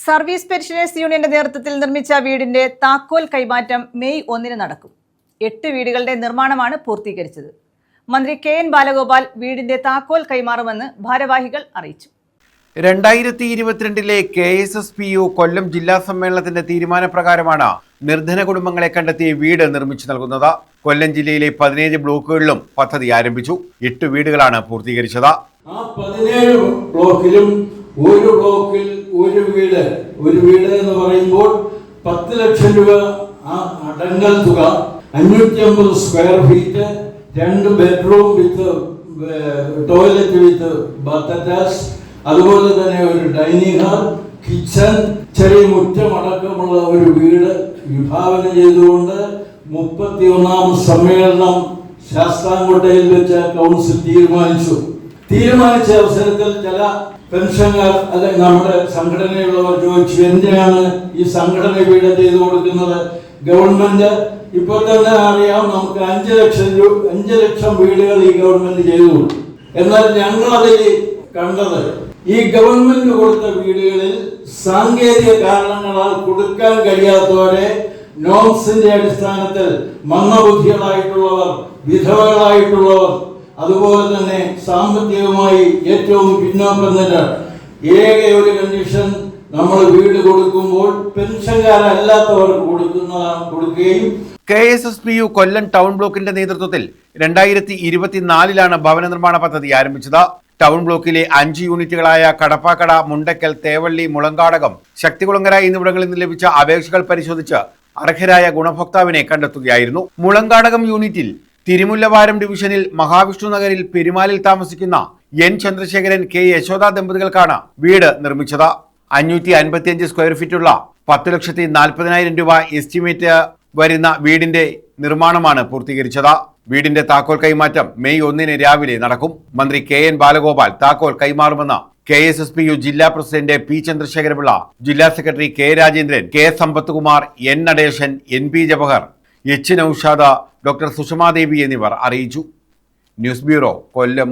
Service pensioners യൂണിയന്റെ നേതൃത്വത്തിൽ നിർമ്മിച്ച വീടിന്റെ താക്കോൽ കൈമാറ്റം മെയ് 1 നടക്കും. 8 വീടുകളുടെ നിർമ്മാണമാണ് പൂർത്തീകരിച്ചത്. മന്ത്രി കെ.എൻ. ബാലഗോപാൽ വീടിന്റെ താക്കോൽ കൈമാറുമെന്ന് ഭാരവാഹികൾ അറിയിച്ചു. 2022 KSSPU കൊല്ലം ജില്ലാ സമ്മേളനത്തിന്റെ തീരുമാനപ്രകാരമാണ് നിർധന കുടുംബങ്ങളെ കണ്ടെത്തി വീട് നിർമ്മിച്ചു നൽകുന്നത്. കൊല്ലം ജില്ലയിലെ 17 ബ്ലോക്കുകളിലും പദ്ധതി ആരംഭിച്ചു. 8 വീടുകളാണ് പൂർത്തീകരിച്ചത്. ആ 17 ബ്ലോക്കിലും ഒരു ബ്ലോക്കിൽ ഒരു വീട് എന്ന് പറയുമ്പോൾ 10 ലക്ഷം രൂപ അടങ്കൽ തുക, 550 square feet, 2 bedroom with toilet with Baat attach, അതുപോലെ തന്നെ ഒരു ഡൈനിങ് ഹാൾ, കിച്ചൺ, ചെറിയ മുറ്റമടക്കമുള്ള ഒരു വീട് വിഭാവന ചെയ്തുകൊണ്ട് 31ാം സമ്മേളനം ശാസ്താംകോട്ടയിൽ വെച്ച് കൗൺസിൽ തീരുമാനിച്ച അവസരത്തിൽ ചില പെൻഷൻകാർ അല്ലെങ്കിൽ നമ്മുടെ സംഘടനയുള്ളവർ ചോദിച്ചു, എന്തിനാണ് ഈ സംഘടന വീട് ചെയ്തു കൊടുക്കുന്നത്? ഗവൺമെന്റ് ഇപ്പോൾ തന്നെ അറിയാം, നമുക്ക് 5 ലക്ഷം വീടുകൾ ഈ ഗവൺമെന്റ് ചെയ്തു കൊടുക്കും. എന്നാൽ ഞങ്ങൾ അതിൽ കണ്ടത്, ഈ ഗവൺമെന്റ് കൊടുത്ത വീടുകളിൽ സാങ്കേതിക കാരണങ്ങളാൽ കൊടുക്കാൻ കഴിയാത്തവരെ നോംസിന്റെ അടിസ്ഥാനത്തിൽ മന്ദബുദ്ധികളായിട്ടുള്ളവർ, വിധവകളായിട്ടുള്ളവർ, അതുപോലെ തന്നെ സാമ്പത്തികമായി ഏറ്റവും പിന്നോക്കം നിന്ന ഒരു കണ്ടീഷൻ, നമ്മൾ വീട് കൊടുക്കുമ്പോൾ പെൻഷൻകാരല്ലാത്തവർക്ക് കൊടുക്കുകയും. KSSPU കൊല്ലം ടൗൺ ബ്ലോക്കിന്റെ നേതൃത്വത്തിൽ 2024 ഭവന നിർമ്മാണ പദ്ധതി ആരംഭിച്ചത്. ടൗൺ ബ്ലോക്കിലെ 5 യൂണിറ്റുകളായ കടപ്പാക്കട, മുണ്ടക്കൽ, തേവള്ളി, മുളങ്കാടകം, ശക്തികുളങ്ങര എന്നിവിടങ്ങളിൽ നിന്ന് ലഭിച്ച അപേക്ഷകൾ പരിശോധിച്ച് അർഹരായ ഗുണഭോക്താവിനെ കണ്ടെത്തുകയായിരുന്നു. മുളങ്കാടകം യൂണിറ്റിൽ തിരുമുല്ലവാരം ഡിവിഷനിൽ മഹാവിഷ്ണു നഗരിൽ പെരുമാലിൽ താമസിക്കുന്ന N. ചന്ദ്രശേഖരൻ, K. യശോദ ദമ്പതികൾക്കാണ് വീട് നിർമ്മിച്ചത്. 555 സ്ക്വയർ ഫീറ്റുള്ള 10,40,000 രൂപ എസ്റ്റിമേറ്റ് വരുന്ന വീടിന്റെ നിർമ്മാണമാണ് പൂർത്തീകരിച്ചത്. വീടിന്റെ താക്കോൽ കൈമാറ്റം മെയ് 1 രാവിലെ നടക്കും. മന്ത്രി കെ.എൻ. ബാലഗോപാൽ താക്കോൽ കൈമാറുമെന്ന് KSSPU ജില്ലാ പ്രസിഡന്റ് P. ചന്ദ്രശേഖരപിള്ള, ജില്ലാ secretary K. Rajendran, K. Sampathkumar, N. Natesan, NP Jawahar, H. Noushad, doctor Sushamadevi എന്നിവർ അറിയിച്ചു. ന്യൂസ് ബ്യൂറോ, കൊല്ലം.